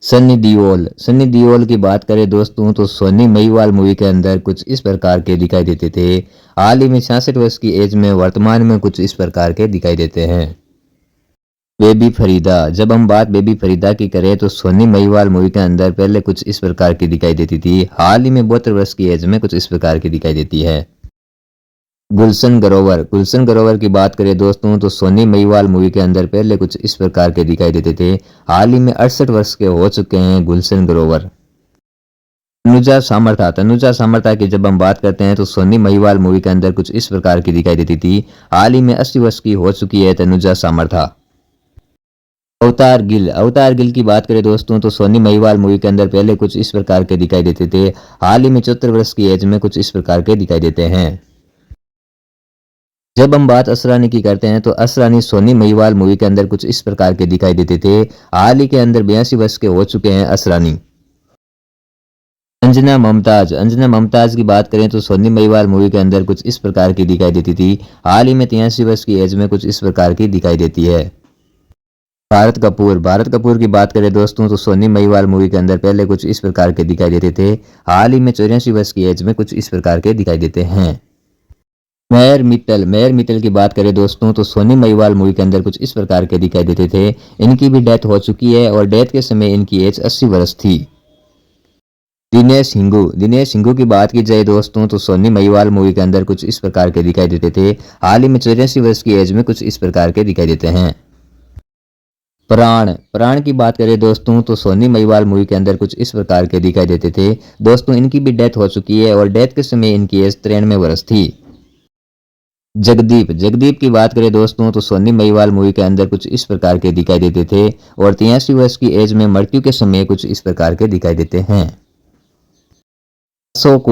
सन्नी देओल की बात करें दोस्तों तो सोनी महिवाल मूवी के अंदर कुछ इस प्रकार के दिखाई देते थे। हाल ही में 66 वर्ष की एज में वर्तमान में कुछ इस प्रकार के दिखाई देते हैं। बेबी फरीदा, जब हम बात बेबी फरीदा की करें तो सोनी महिवाल मूवी के अंदर पहले कुछ इस प्रकार की दिखाई देती थी। हाल ही में 72 वर्ष की एज में कुछ इस प्रकार की दिखाई देती है। गुलशन ग्रोवर की बात करें दोस्तों तो सोनी महिवाल मूवी के अंदर पहले कुछ इस प्रकार के दिखाई देते थे। हाल ही में 68 वर्ष के हो चुके हैं गुलशन ग्रोवर। तनुजा सामर्था की जब हम बात करते हैं तो सोनी महिवाल मूवी के अंदर कुछ इस प्रकार की दिखाई देती थी। हाल ही में 80 वर्ष की हो चुकी है तनुजा सामर्था। अवतार गिल की बात करें दोस्तों तो सोनी महिवाल मूवी के अंदर पहले कुछ इस प्रकार के दिखाई देते थे। हाल ही में 74 वर्ष की एज में कुछ इस प्रकार के दिखाई देते हैं। जब हम बात असरानी की करते हैं तो असरानी सोनी महिवाल मूवी के अंदर कुछ इस प्रकार के दिखाई देते थे। हाल ही के अंदर 82 वर्ष के हो चुके हैं असरानी। अंजना ममताज की बात करें तो सोनी महिवाल मूवी के अंदर कुछ इस प्रकार की दिखाई देती थी। हाल ही में 83 वर्ष की एज में कुछ इस प्रकार की दिखाई देती है। भारत कपूर की बात करें दोस्तों तो सोनी महिवाल मूवी के अंदर पहले कुछ इस प्रकार के दिखाई देते थे। हाल ही में 84 वर्ष की एज में कुछ इस प्रकार के दिखाई देते हैं। मेहर मित्तल की बात करें दोस्तों तो सोनी महिवाल मूवी के अंदर कुछ इस प्रकार के दिखाई देते थे। इनकी भी डेथ हो चुकी है और डेथ के समय इनकी एज 80 वर्ष थी। दिनेश हिंगू की बात की जाए दोस्तों तो सोनी महिवाल मूवी के अंदर कुछ इस प्रकार के दिखाई देते थे। हाल ही में 84 वर्ष की एज में कुछ इस प्रकार के दिखाई देते हैं। प्राण की बात करें दोस्तों तो सोनी महिवाल मूवी के अंदर कुछ इस प्रकार के दिखाई देते थे। दोस्तों इनकी भी डेथ हो चुकी है और डेथ के समय इनकी एज 93 वर्ष थी। जगदीप की बात करें दोस्तों तो सोनी महिवाल मूवी के अंदर कुछ इस प्रकार के दिखाई देते थे और 83 वर्ष की एज में मृत्यु के समय कुछ इस प्रकार के दिखाई देते हैं। अशोक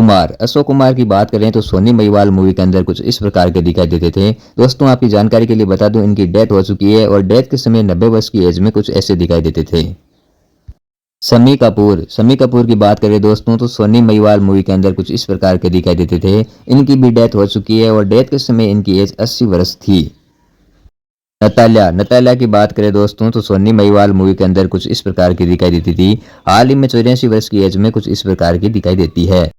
कुमार की बात करें तो सोनी महिवाल मूवी के अंदर कुछ इस प्रकार के दिखाई देते थे। दोस्तों आपकी जानकारी के लिए बता दूं इनकी डेथ हो चुकी है और डेथ के समय 90 वर्ष की एज में कुछ ऐसे दिखाई देते थे। शम्मी कपूर की बात करें दोस्तों तो सोनी महिवाल मूवी के अंदर कुछ इस प्रकार के दिखाई देते थे। इनकी भी डेथ हो चुकी है और डेथ के समय इनकी एज 80 वर्ष थी। नताल्या की बात करें दोस्तों तो सोनी महिवाल मूवी के अंदर कुछ इस प्रकार की दिखाई देती थी। हाल ही में 84 वर्ष की एज में कुछ इस प्रकार की दिखाई देती है।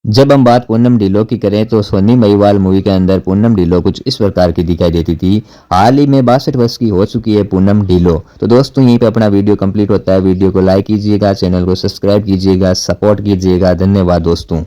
जब हम बात पूनम ढिल्लों की करें तो सोनी महिवाल मूवी के अंदर पूनम ढिल्लों कुछ इस प्रकार की दिखाई देती थी। हाल ही में 62 वर्ष की हो चुकी है पूनम ढिल्लों। तो दोस्तों यहीं पे अपना वीडियो कंप्लीट होता है। वीडियो को लाइक कीजिएगा, चैनल को सब्सक्राइब कीजिएगा, सपोर्ट कीजिएगा। धन्यवाद दोस्तों।